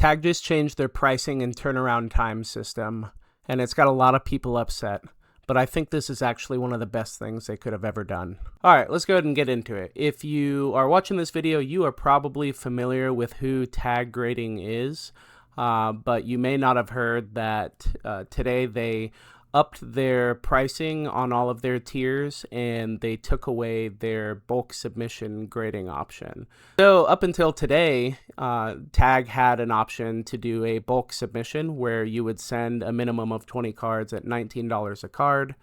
Tag just changed their pricing and turnaround time system, and it's got a lot of people upset. But I think this is actually one of the best things they could have ever done. All right, let's go ahead and get into it. If you are watching this video, you are probably familiar with who tag grading is, but you may not have heard that today they upped their pricing on all of their tiers and they took away their bulk submission grading option. So up until today, Tag had an option to do a bulk submission where you would send a minimum of 20 cards at $19 a card.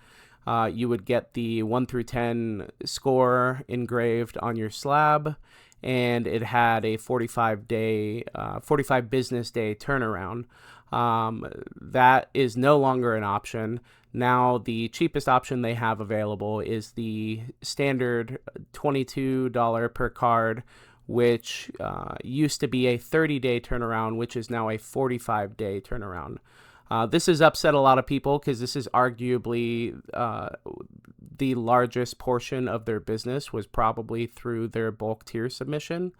You would get the 1 through 10 score engraved on your slab, and it had a 45 business day turnaround. That is no longer an option. Now the cheapest option they have available is the standard $22 per card, which used to be a 30-day turnaround, which is now a 45-day turnaround. This has upset a lot of people because this is arguably the largest portion of their business was probably through their bulk tier submission.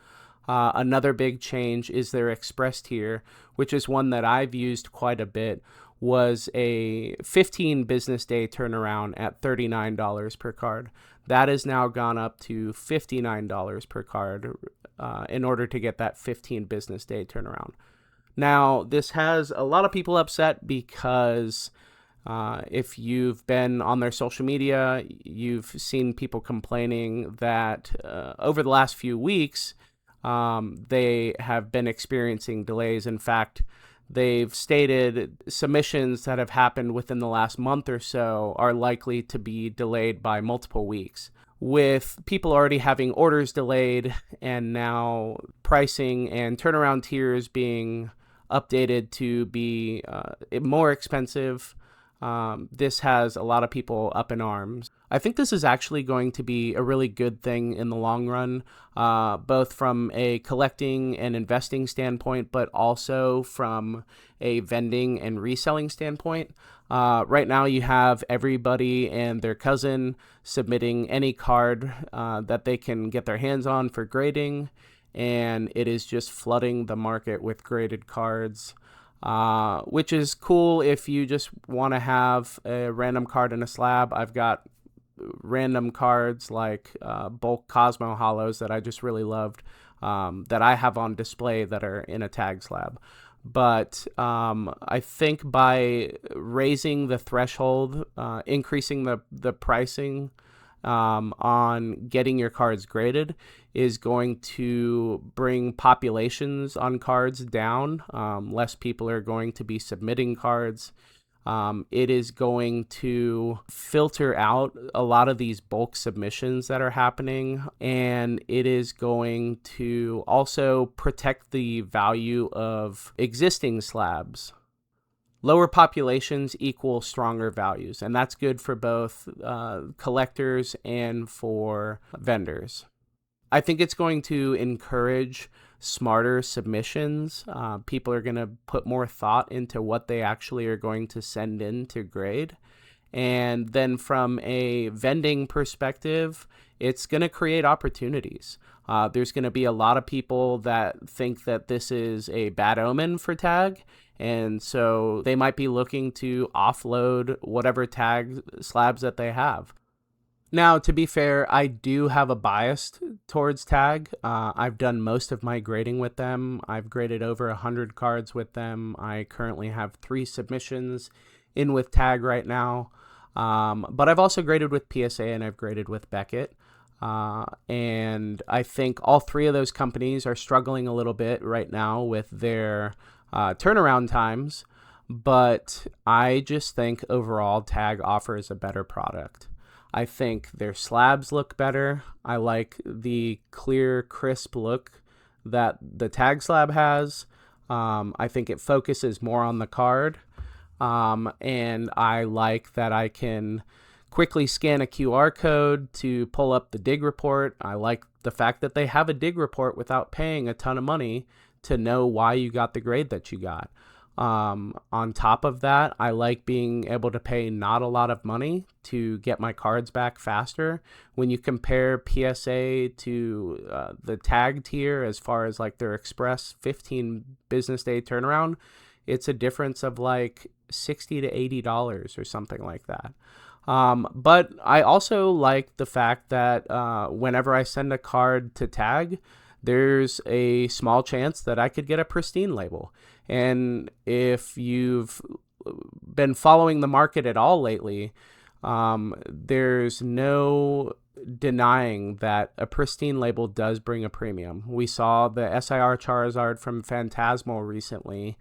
Another big change is their express tier, which is one that I've used quite a bit, was a 15 business day turnaround at $39 per card. That has now gone up to $59 per card in order to get that 15 business day turnaround. Now, this has a lot of people upset because if you've been on their social media, you've seen people complaining that over the last few weeks, they have been experiencing delays. In fact, they've stated submissions that have happened within the last month or so are likely to be delayed by multiple weeks. With people already having orders delayed and now pricing and turnaround tiers being updated to be more expensive, this has a lot of people up in arms. I think this is actually going to be a really good thing in the long run, both from a collecting and investing standpoint, but also from a vending and reselling standpoint. Right now you have everybody and their cousin submitting any card that they can get their hands on for grading, and it is just flooding the market with graded cards. Which is cool if you just want to have a random card in a slab. I've got random cards like bulk Cosmo Hollows that I just really loved that I have on display that are in a tag slab. But I think by raising the threshold, increasing the pricing on getting your cards graded is going to bring populations on cards down. Less people are going to be submitting cards. It is going to filter out a lot of these bulk submissions that are happening, and it is going to also protect the value of existing slabs. Lower populations equal stronger values, and that's good for both collectors and for vendors. I think it's going to encourage smarter submissions. People are going to put more thought into what they actually are going to send in to grade. And then from a vending perspective, it's going to create opportunities. There's going to be a lot of people that think that this is a bad omen for tag, and so they might be looking to offload whatever tag slabs that they have. Now, to be fair, I do have a bias towards tag. I've done most of my grading with them. I've graded over 100 cards with them. I currently have 3 submissions in with tag right now. But I've also graded with PSA and I've graded with Beckett. And I think all 3 of those companies are struggling a little bit right now with their turnaround times. But I just think overall tag offers a better product. I think their slabs look better. I like the clear, crisp look that the tag slab has. I think it focuses more on the card. And I like that I can quickly scan a QR code to pull up the dig report. I like the fact that they have a dig report without paying a ton of money to know why you got the grade that you got. On top of that, I like being able to pay not a lot of money to get my cards back faster. When you compare PSA to the tag tier, as far as like their express 15 business day turnaround, it's a difference of like $60 to $80 or something like that. But I also like the fact that whenever I send a card to tag, there's a small chance that I could get a Pristine label. And if you've been following the market at all lately, there's no denying that a Pristine label does bring a premium. We saw the SIR Charizard from Phantasmal recently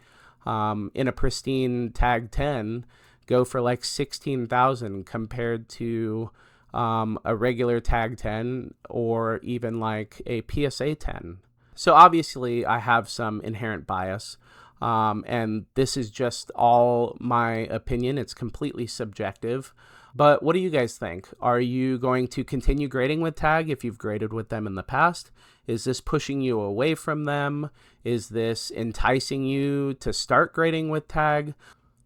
in a Pristine tag 10 go for like 16,000 compared to a regular tag 10 or even like a PSA 10. So obviously I have some inherent bias, and this is just all my opinion. It's completely subjective. But what do you guys think? Are you going to continue grading with tag if you've graded with them in the past? Is this pushing you away from them? Is this enticing you to start grading with tag?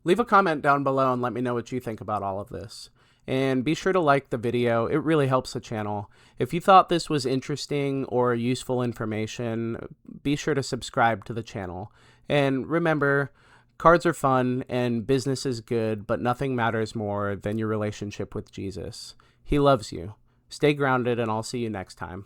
Leave a comment down below and let me know what you think about all of this. And be sure to like the video. It really helps the channel. If you thought this was interesting or useful information, be sure to subscribe to the channel. And remember, cards are fun and business is good, but nothing matters more than your relationship with Jesus. He loves you. Stay grounded, and I'll see you next time.